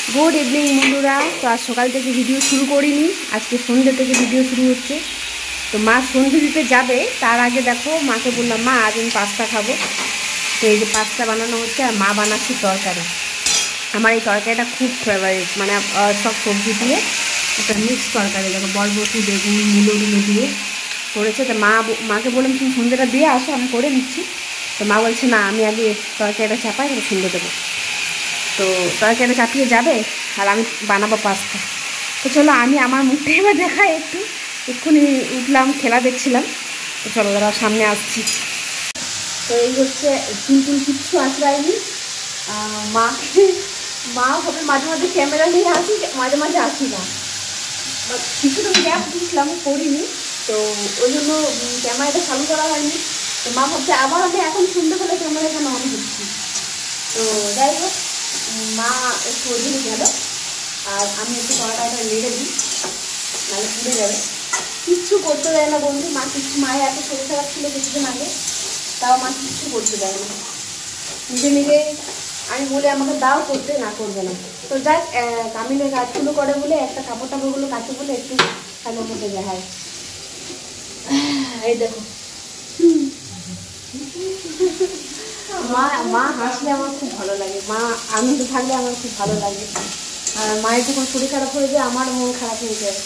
Good evening बंधुरा। तो आज सकाल থেকে ভিডিও শুরু করিনি, আজকে সন্ধ্যা থেকে ভিডিও শুরু হচ্ছে। তো মা সন্ধ্যা দিতে যাবে, তার আগে দেখো মাকে বললাম মা আজ আমি পাস্তা খাবো। তো এই যে পাস্তা বানানো হচ্ছে আর মা বানাচ্ছে তরকারি। আমার এই তরকারিটা খুব ফেভারিট, মানে সব সবজি দিয়ে একটা মিক্স তরকারি, দেখো বরবটি বেগুন মূলো দিয়ে করেছে। তো মাকে বললাম তুমি সন্ধ্যাটা দিয়ে আসো, আমি করে দিচ্ছি। তো মা বলছে না আমি আগে তরকারিটা চাপাই, আমি সন্ধ্যে দেবো। তো তরকারিটা চাপিয়ে যাবে আর আমি বানাবো পাস্তা। তো চলো আমি আমার মুখটা এবার দেখাই একটু। এক্ষুনি উঠলাম, খেলা দেখছিলাম। তো চলো ওরা সামনে আসছি। তো এই হচ্ছে চুল কিচ্ছু আঁচড়ায়নি। মা হবে মাঝে মাঝে ক্যামেরা নিয়ে আসি, মাঝে মাঝে আসি না, কিছুটা গ্যাপ দিয়েছিলাম করিনি, তো ওই জন্য ক্যামেরাটা চালু করা হয়নি। তো মা ভাবছে আবার আমি এখন শুনতে পেলে ক্যামেরা কেন অন করছি। তো যাই হোক, মা একটু ওদিকে গেল আর আমি একটু তরকারিটা লেগে দিই, নাহলে পুড়ে যাবে। কিচ্ছু করতে দেয় না বন্ধু, মায়ের এত শরীর খারাপ ছিল কিছুদিন আগে, তাও মা কিচ্ছু করতে দেয় না। নিজে আমি বলে আমাকে দাও করতে, না করবে না। তো যাক, কামিনের কাজগুলো করে বলে, একটা কাপড় টাপড়গুলো কাটে বলে একটু খালের মধ্যে দেখায়। এই দেখো মা হাসলে আমার খুব ভালো লাগে, মা আনন্দ থাকলে আমার খুব ভালো লাগে। আর মায়ের যখন শরীর খারাপ হয়ে যায় আমার মন খারাপ হয়ে যায়।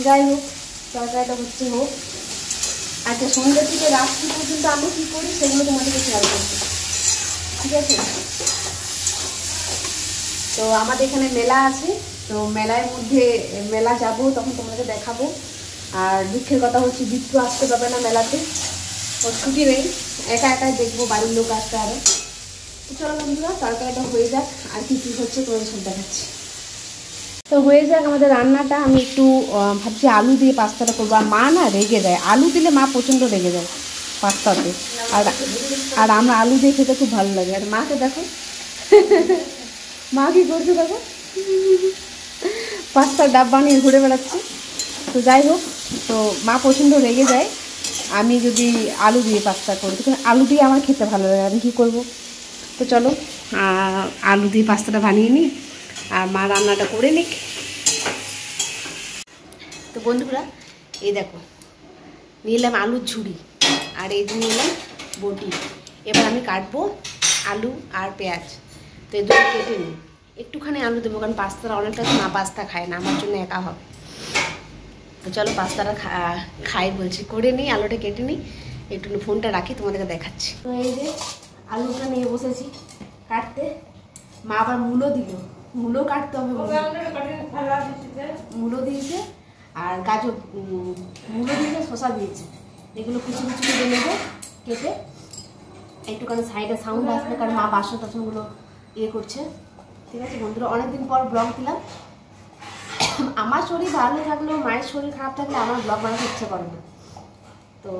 যাই হোক, তরকারিটা হচ্ছে হোক। আচ্ছা, সন্ধ্যের থেকে রাত্রি পর্যন্ত আমি কী করি সেগুলো তোমাদেরকে শেয়ার করছি, ঠিক আছে? তো আমাদের এখানে মেলা আছে, তো মেলার মধ্যে মেলা যাব, তখন তোমাদেরকে দেখাবো। আর দুঃখের কথা হচ্ছে বিট্টু আসতে পারবে না মেলাতে, ওর ছুটি নেই, একা একাই দেখবো, বাড়ির লোক আসতে আরও। তো চলো বন্ধুরা, তরকারিটা হয়ে যাক, আর কি কী হচ্ছে তোমাদের সব দেখাচ্ছি। তো হয়ে যাক আমাদের রান্নাটা। আমি একটু ভাবছি আলু দিয়ে পাস্তাটা করবো। আর মা না রেগে যায়, আলু দিলে মা প্রচণ্ড রেগে যায় পাস্তাতে। আর আমরা আলু দিয়ে খেতে খুব ভালো লাগে। আর মাকে দেখো মা কী করছে দেখো, পাস্তার ডাব্বা নিয়ে ঘুরে বেড়াচ্ছে। তো যাই হোক, তো মা প্রচণ্ড রেগে যায় আমি যদি আলু দিয়ে পাস্তা করি, তখন আলু দিয়ে আমার খেতে ভালো লাগে, আমি কী করবো। তো চলো আলু দিয়ে পাস্তাটা বানিয়ে নিই আর মা রান্নাটা করে নিক। তো বন্ধুরা এই দেখো, নিলাম আলুর ঝুড়ি আর এই যে নিলাম বটি। এবার আমি কাটবো আলু আর পেঁয়াজ। তো এই দুটো কেটে নিই, একটুখানি আলু দেবো, কারণ পাস্তাটা অনেকটা মা পাস্তা খায় না, আমার জন্য একা হবে। তো চলো পাস্তাটা খাই বলছি, করে নিই, আলুটা কেটে নিই, একটু ফোনটা রাখি, তোমাদেরকে দেখাচ্ছি। তো এই যে আলুটা নিয়ে বসেছি কাটতে। মা আবার মূলো দিল, মূলো কাটতে হবে, মূলো দিয়েছে আর গাজর, মূলো দিয়েছে, শসা দিয়েছে, এগুলো কুচি কুচি করে নেবো কেটে। একটুখানি সাইডে সাউন্ড আসবে, কারণ মা বাসন টাসনগুলো ইয়ে করছে। ঠিক আছে বন্ধুরা, অনেকদিন পর ব্লগ দিলাম। আমার শরীর ভালো থাকলেও মায়ের শরীর খারাপ থাকলে আমার ব্লগ বানাতে ইচ্ছে করে না। তো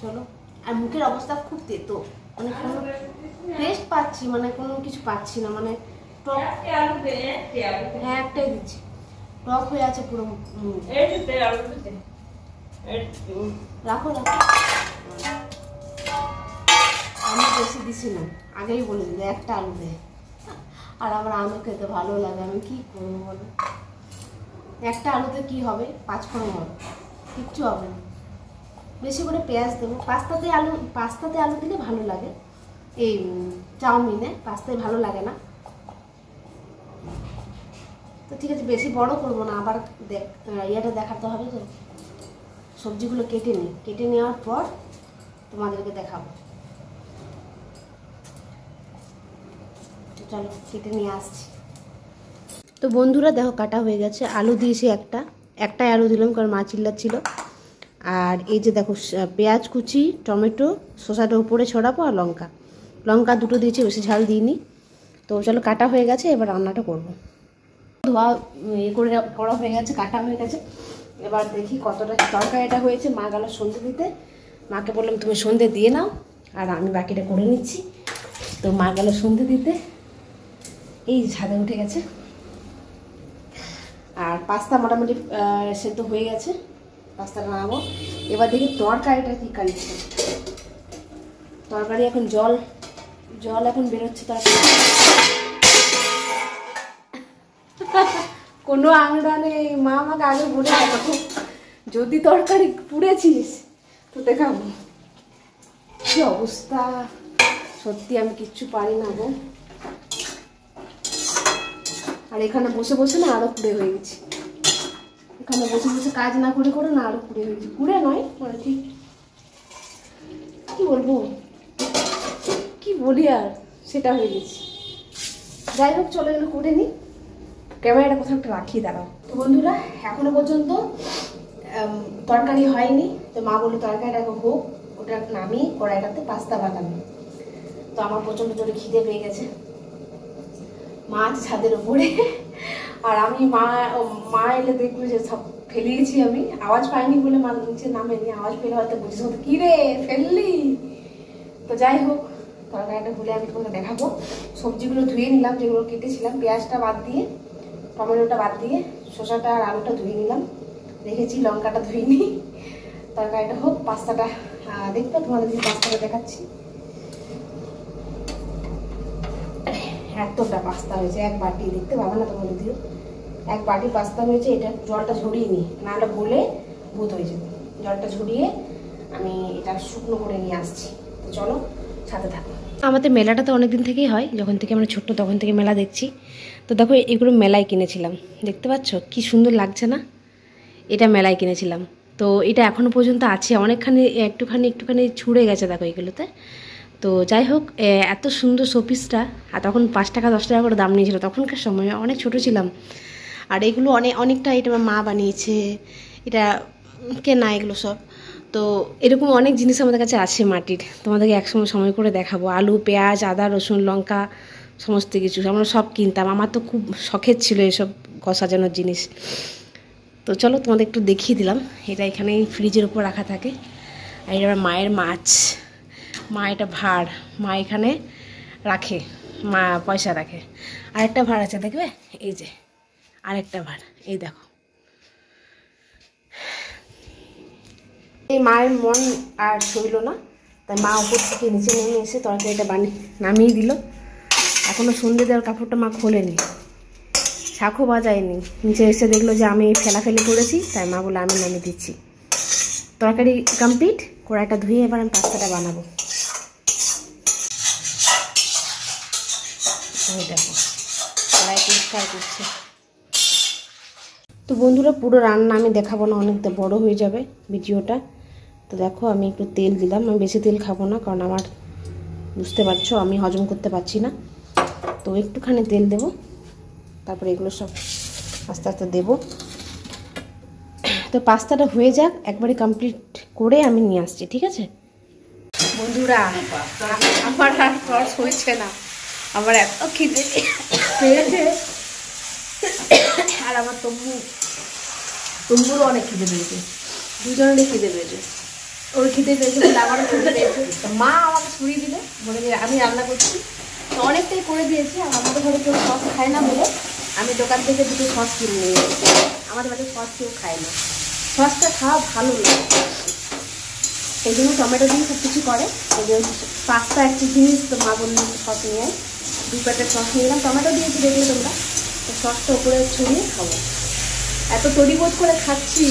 চলো, আর মুখের অবস্থা খুব তেতো, মানে কোনো টেস্ট পাচ্ছি, মানে কোনো কিছু পাচ্ছি না, মানে টক। হ্যাঁ একটাই দিচ্ছি, টক হয়ে আছে পুরো মুখ। রাখো রাখো, আমি বেশি দিছি না, আগেই বলে দিলে একটা আলু দেয়। আর আমার আলু খেতে ভালো লাগে, আমি কি করবো বলো, একটা আলুতে কি হবে, 5 ফোড়ন হবে, কিচ্ছু হবে না। বেশি করে পেঁয়াজ দেবো। পাস্তাতে আলু দিলে ভালো লাগে, এই চাউমিনে পাস্তায় ভালো লাগে না। তো ঠিক আছে, বেশি বড় করবো না, আবার ইয়েটা দেখাতে হবে। তো সবজিগুলো কেটে নিই, কেটে নেওয়ার পর তোমাদেরকে দেখাবো। চলো কেটে নিয়ে আসছি। তো বন্ধুরা দেখো কাটা হয়ে গেছে, আলু দিয়েছি একটাই আলু দিলাম, কারণ মা চিল্লাচ্ছিল। আর এই যে দেখো পেঁয়াজ কুচি, টমেটো, শসাটা উপরে ছড়াবো, আর লঙ্কা দুটো দিয়েছি, বেশি ঝাল দিইনি। তো চলো কাটা হয়ে গেছে, এবার রান্নাটা করবো। ধোয়া করা হয়ে গেছে, কাটা হয়ে গেছে। এবার দেখি কতটা তরকারিটা হয়েছে। মা গেল সন্ধে দিতে, মাকে বললাম তুমি সন্ধে দিয়ে নাও আর আমি বাকিটা করে নিচ্ছি। তো মা গেল সন্ধে দিতে, এই ছাদে উঠে গেছে। আর পাস্তা মোটামুটি সেদ্ধ হয়ে গেছে, পাস্তাটা নামাবো। এবার দেখি তরকারিটা কী কাটছে। তরকারি এখন জল এখন বেরোচ্ছে তরকারি। কোনো আংড়া নেই। মা আমাকে আগে বলে দেখো, যদি তরকারি পুড়েছিস তো দেখাবো। কি অবস্থা, সত্যি আমি কিচ্ছু পারি না গো। আর এখানে বসে বসে না আরো পুড়ে হয়ে গেছে। এখানে বসে বসে কাজ না করে করে না আরো পুড়ে হয়ে গেছে। পুড়ে নয় মানে ঠিক কি বলবো, কি বলি আর, সেটা হয়ে গেছে। যাই হোক, চলে গেলে করে নি। ক্যামেরাটা কোথাও একটা রাখি, দাঁড়াও। তো বন্ধুরা, এখনো পর্যন্ত তরকারি হয়নি। তো মা বললো তরকারিটাকে হোক, ওটা নামিয়ে কড়াইটাতে পাস্তা বানাবে। তো আমার প্রচণ্ড জোরে খিদে পেয়ে গেছে। মা আছে ছাদের উপরে, আর আমি মা এলে দেখবো যে সব ফেলিয়েছি। আমি আওয়াজ পাইনি বলে মা নিচে নামেনি, আওয়াজ পেলে হয়তো বুঝিস হতো কি রে ফেললি। তো যাই হোক, তরকারিটা ভুলে আমি তোমাকে দেখাবো। সবজিগুলো ধুয়ে নিলাম, যেগুলো কেটেছিলাম। পেঁয়াজটা বাদ দিয়ে, টমেটোটা বাদ দিয়ে, শসাটা আর আলুটা ধুয়ে নিলাম, রেখেছি। লঙ্কাটা ধুয়ে নিই। তরকারিটা হোক, পাস্তাটা দেখবে, তোমাদের পাস্তাটা দেখাচ্ছি। এতটা পাস্তা হয়েছে, এক বাটি, দেখতে পাবো না তোমাদের দিও, এক বাটি পাস্তা হয়েছে। এটা জলটা ঝরিয়ে নিই, নাহলে বলে ভূত হয়ে যাবে। জলটা ঝরিয়ে আমি এটা শুকনো করে নিয়ে আসছি। তো চলো সাথে থাকো। আমাদের মেলাটা তো অনেকদিন থেকেই হয়, যখন থেকে আমরা ছোট্ট তখন থেকে মেলা দেখছি। তো দেখো, এগুলো মেলায় কিনেছিলাম, দেখতে পাচ্ছ কি সুন্দর লাগছে না? এটা মেলায় কিনেছিলাম। তো এটা এখনো পর্যন্ত আছে, অনেকখানি একটুখানি ছুঁড়ে গেছে দেখো এগুলোতে। তো যাই হোক, এত সুন্দর শোপিসটা। আর তখন 5 টাকা 10 টাকা করে দাম নিয়েছিল তখনকার সময়, অনেক ছোট ছিলাম। আর এগুলো অনেকটা, এটা আমার মা বানিয়েছে, এটা কেনা এগুলো সব। তো এরকম অনেক জিনিস আমাদের কাছে আছে মাটির, তোমাদেরকে একসময় সময় করে দেখাবো। আলু, পেঁয়াজ, আদা, রসুন, লঙ্কা, সমস্ত কিছু আমরা সব কিনতাম। আমার তো খুব শখের ছিল এসব সাজানোর জিনিস। তো চলো তোমাদের একটু দেখিয়ে দিলাম। এটা এখানে ফ্রিজের উপর রাখা থাকে। আর এটা আমার মায়ের মাছ, মা এটা ভাঁড়, মা এখানে রাখে, মা পয়সা রাখে। আরেকটা ভাঁড় আছে দেখবে, এই যে আরেকটা ভাঁড়, এই দেখো। এই মায়ের মন আর সইল না, তাই মা উপর থেকে নিচে নেমে এসে তরকারিটা নামিয়ে দিল। এখনও সন্ধ্যে দেওয়ার কাপড়টা মা খোলেনি, শাঁখও বাজায়নি। নিচে এসে দেখলো যে আমি ফেলাফেলি করেছি, তাই মা বলে আমি নামিয়ে দিচ্ছি। তরকারি কমপ্লিট, কড়াইটা ধুয়ে এবার আমি পাস্তাটা বানাবো। দেখো কড়াই পরিষ্কার করছে। তো বন্ধুরা, পুরো রান্না আমি দেখাবো না, অনেকটা বড় হয়ে যাবে ভিডিওটা। তো দেখো, আমি একটু তেল দিলাম। আমি বেশি তেল খাবো না, কারণ আমার বুঝতে পারছো আমি হজম করতে পারছি না। তো একটুখানি তেল দেবো, তারপরে এগুলো সব আস্তে আস্তে দেবো। তো পাস্তাটা হয়ে যাক, একবারে কমপ্লিট করে আমি নিয়ে আসছি, ঠিক আছে বন্ধুরা? আমার আর টর্চ হয়েছে না, আমার এত খিদে পেয়েছে। আর আমার তম্বুরও অনেক খিদে পেয়েছে, দুজনেরই খিদে পেয়েছে। ওর খিদে পেয়েছে বলে আমারও খিদে পেয়েছে। মা আমাকে সরিয়ে দিলে, বলে যে আমি রান্না করছি। তো অনেকটাই করে দিয়েছি। আর আমাদের ঘরে কেউ সস খায় না বলে আমি দোকান থেকে 2টো সস কিনে নিয়ে এসেছি। আমাদের বাড়িতে সস কেউ খায় না, সসটা খাওয়া ভালো লাগে, এই জন্য টমেটো দিয়ে সব কিছু করে। এই যে পাস্তা একটি জিনিস, তো মা বললেন সস নিয়ে 2 প্যাকেট সস নিয়ে এলাম। টমেটো দিয়েছি দেখলে তোমরা। তো সসটা উপরে ছড়িয়ে খাবো। এত তড়িবোধ করে খাচ্ছি,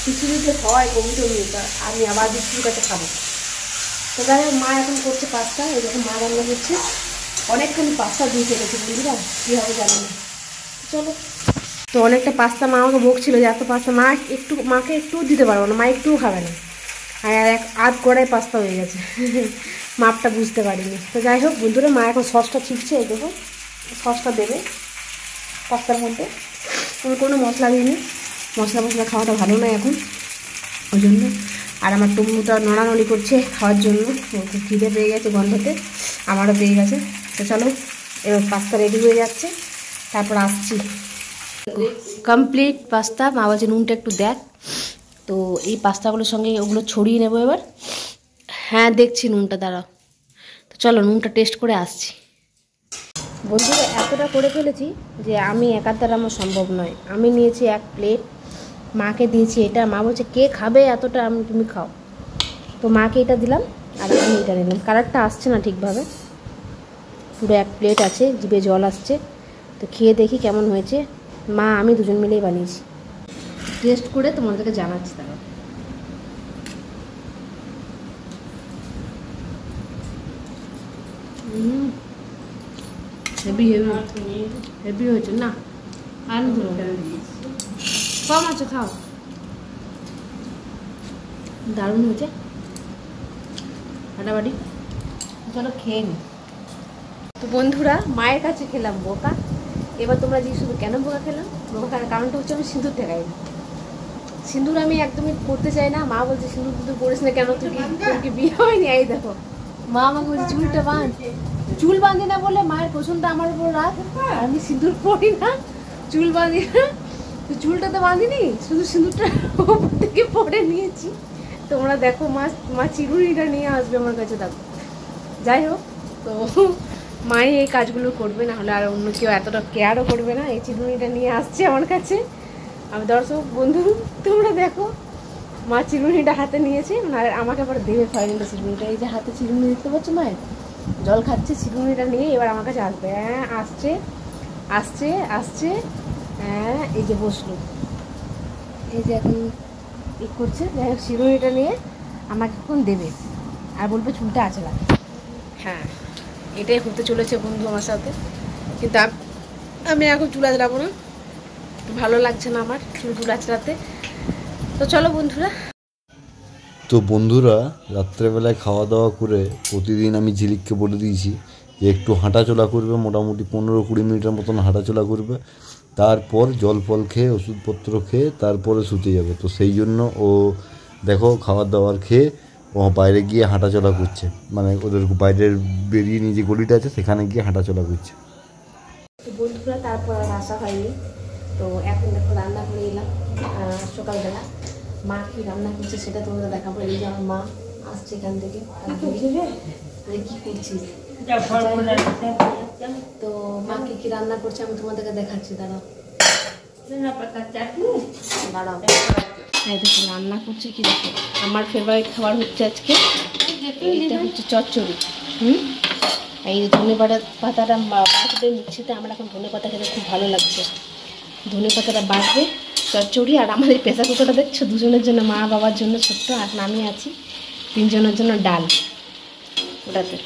কিছু যদি হয় কমিটি নিয়ে, আমি আবার বিস্কুর কাছে খাবো। তো যাই হোক, মা এখন করছে পাস্তা। এরকম মা রান্না করছে। অনেকখানি পাস্তা দিয়ে ফেলেছি বন্ধুরা, কী হবে জানি না। চলো, তো অনেকটা পাস্তা মা আমাকে বকছিল যে এত পাস্তা মাকে একটু দিতে পারবো না, মা একটুও খাবে না। আর আধ কড়াই পাস্তা হয়ে গেছে, মাপটা বুঝতে পারিনি। তো যাই হোক বন্ধুরা, মা এখন সসটা ছিটছে, এই দেখো সসটা দেবে পাস্তার মধ্যে। আমি কোনো মশলা দিইনি, মশলা খাওয়াটা ভালো নয় এখন, ওই জন্য। আর আমার টুমুটা নড়ানড়ি করছে খাওয়ার জন্য, খুব খিদে পেয়ে গেছে গন্ধতে, আমারও পেয়ে গেছে। তো চলো, এবার পাস্তা রেডি হয়ে যাচ্ছে, তারপর আসছি। Complete pasta. মা বলছে নুনটা একটু দেখ। তো এই পাস্তাগুলোর সঙ্গে ওগুলো ছড়িয়ে নেবো এবার। হ্যাঁ দেখছি নুনটা, দাঁড়াও। তো চলো নুনটা টেস্ট করে আসছি। বন্ধুরা, এতটা করে ফেলেছি যে আমি একার দ্বারা আমার সম্ভব নয়। আমি নিয়েছি 1 প্লেট, মাকে দিয়েছি এটা। মা বলছে কে খাবে এতটা, তুমি খাও। তো মাকে এটা দিলাম, আর আমি এটা নিলাম। কালারটা আসছে না ঠিকভাবে, পুরো 1 প্লেট আছে, জিভে জল আসছে। তো খেয়ে দেখি কেমন হয়েছে। মা আমি দুজন মিলেই বানিয়েছি। টেস্ট করে তোমাদেরকে জানাচ্ছি তারা। হেভি হেভি হেভি হয়েছে না, আর কম আছে, খাও, দারুণ হয়েছে ফাটাফাটি। চলো খেয়ে নি। তো বন্ধুরা মায়ের কাছে খেলাম বোকা। এবার তোমরা যে শুধু কেন বোকা খেলাম, বোকার কারণটা হচ্ছে আমি সিঁদুর ঠেকাই না। সিঁদুর আমি একদমই করতে চাই না। মা বলছে সিঁদুর কিন্তু করিস না কেন, তুই কি বিয়ে হয়নি? এই দেখো মা আমাকে বলছে চুলটা বাঁধ, চুল বাঁধি না বলে মায়ের পছন্দ আমার উপর রাত, আমি সিঁদুর পরি না, চুল বাঁধি না। তো চুলটা তো বাঁধিনি, শুধু সিঁদুরটা ওপর থেকে পরে নিয়েছি। তোমরা দেখো মা চিরুনিটা নিয়ে আসবে আমার কাছে। দেখো যাই হোক, তো মাই এই কাজগুলো করবে, না হলে আর অন্য কেউ এতটা কেয়ারও করবে না। এই চিরুনিটা নিয়ে আসছে আমার কাছে। আমি দর্শক বন্ধু তোমরা দেখো, মা চিরুনিটা হাতে নিয়েছে, আর আমাকে আবার দেবে ফাইনালটা চিরুনিটা। এই যে হাতে চিরুনি দেখতে পাচ্ছ মায়ের, জল খাচ্ছে, চিরুনিটা নিয়ে এবার আমার কাছে আসবে। হ্যাঁ আসছে আসছে আসছে, হ্যাঁ এই যে বসলো, এই যে এখন ই করছে। যাই হোক চিরুনিটা নিয়ে আমাকে এখন দেবে আর বলবে চুলটা আঁচড়া। হ্যাঁ এটাই হতে চলেছে বন্ধু আমার সাথে। কিন্তু আমি এখন চুল আঁচড়াবো না, ভালো লাগছে না আমার চুল আঁচড়াতে। তো চলো বন্ধুরা। তো বন্ধুরা রাত্রেবেলায় খাওয়া দাওয়া করে প্রতিদিন আমি ঝিলিককে বলে দিয়েছি যে একটু হাঁটাচলা করবে, মোটামুটি 15-20 মিনিটের মতন হাঁটাচলা করবে, তারপর জল ফল খেয়ে ওষুধপত্র খেয়ে তারপরে শুতে যাবে। তো সেই জন্য ও দেখো খাবার দাবার খেয়ে ও বাইরে গিয়ে হাঁটাচলা করছে, মানে ওদের বাইরের বেরিয়ে নিয়ে যে গলিটা আছে সেখানে গিয়ে হাঁটাচলা করছে। তো বন্ধুরা তারপর আর আসা হয়নি। তো এখন দেখো রান্না করে এলাম সকালবেলা। মা কি রান্না করছে সেটা তোমরা দেখাবো। এই যে আমার মা আসছে এখান থেকে। কি করছিস? তো মা কি রান্না করছে আমি তোমাদেরকে দেখাচ্ছি। দাঁড়াও দাঁড়াও, এই দেখো রান্না করছে কি দেখো। আমার ফেভারিট খাবার হচ্ছে আজকে এইটা হচ্ছে চচ্চড়ি। এই ধনে পাতাটা বাটবে মিক্সিতে। আমার এখন ধনে পাতা খেতে খুব ভালো লাগছে। ধনে পাতাটা বাটবে, চচ্চড়ি। আর আমাদের প্রেসার কুকারটা দেখছো, দুজনের জন্য, মা বাবার জন্য ছোট্ট, আর আমি আছি, 3 জনের জন্য ডাল ওটাতে।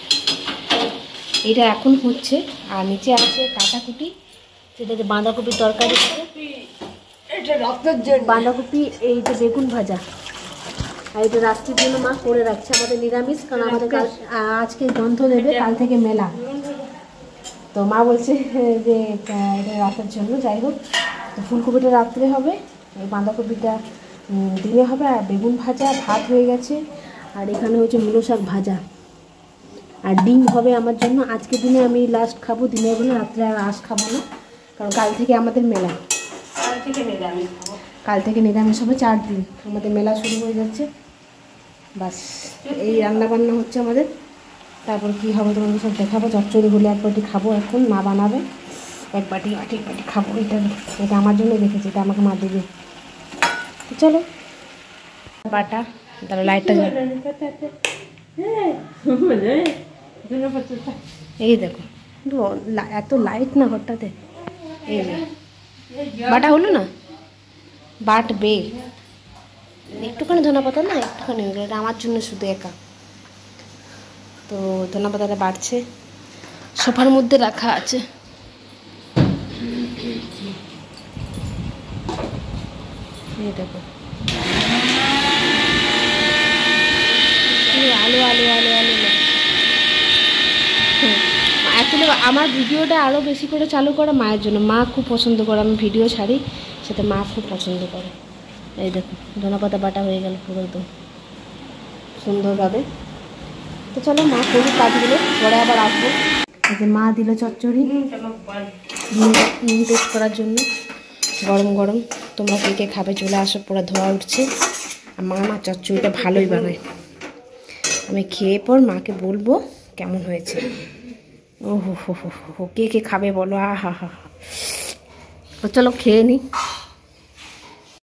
এটা এখন হচ্ছে। আর নিচে আছে কাটাকুটি, সেটাতে বাঁধাকপির তরকারি, বাঁধাকপি, এই যে বেগুন ভাজা। আর এটা রাত্রির জন্য মা করে রাখছে। আমাদের নিরামিষ, কারণ আমাদের আজকে গ্রন্থ দেবে, কাল থেকে মেলা। তো মা বলছে যে এটা রাতের জন্য। যাই হোক, তো ফুলকপিটা রাত্রে হবে, এই বাঁধাকপিটা দিনে হবে। আর বেগুন ভাজা, ভাত হয়ে গেছে। আর এখানে হচ্ছে মূলো শাক ভাজা, আর ডিম হবে আমার জন্য। আজকে দিনে আমি লাস্ট খাবো দিনের বেলা, রাত্রে আর আঁশ খাবো না, কারণ কাল থেকে আমাদের মেলা। কাল থেকে নিরামিষ হবে 4 দিন, আমাদের মেলা শুরু হয়ে যাচ্ছে। বাস এই রান্নাবান্না হচ্ছে আমাদের। তারপর কী হবে তোমাদের সব দেখাবো। চচ্চড়ি হলে 1 বাটি খাবো, এখন মা বানাবে 1 বাটি খাবো। এটা আমার জন্য রেখেছি, এটা আমাকে মা দেবে। তো চলো বাটা, তাহলে লাইটটা এই দেখো, এত লাইট না ঘরটাতে। এই যে বাটা হলো না, বাটবে একটুখানি ধনে পাতা, না একটুখানি, এটা আমার জন্য শুধু একা। তো ধনে পাতাটা বাড়ছে, সোফার মধ্যে রাখা আছে। এই দেখো আলো আলো আলো আলো। আসলে আমার ভিডিওটা আরও বেশি করে চালু করা মায়ের জন্য। মা খুব পছন্দ করে আমি ভিডিও ছাড়ি, সেটা মা খুব পছন্দ করে। এই দেখো ধনেপাতা বাটা হয়ে গেল পুরো একদম সুন্দরভাবে। তো চলো মা করুক কাজগুলো, পরে আবার আসবো। এই যে মা দিল চচ্চড়ি নুন টেস্ট করার জন্য, গরম গরম। তোমরা কে খাবে চলে আসো, পুরো ধোয়া উঠছে। আর মা চচ্চড়িটা ভালোই বানায়। আমি খেয়ে পর মাকে বলবো কেমন হয়েছে। ও হো কে খাবে বলো। আহা হা। তো চলো খেয়ে নিই।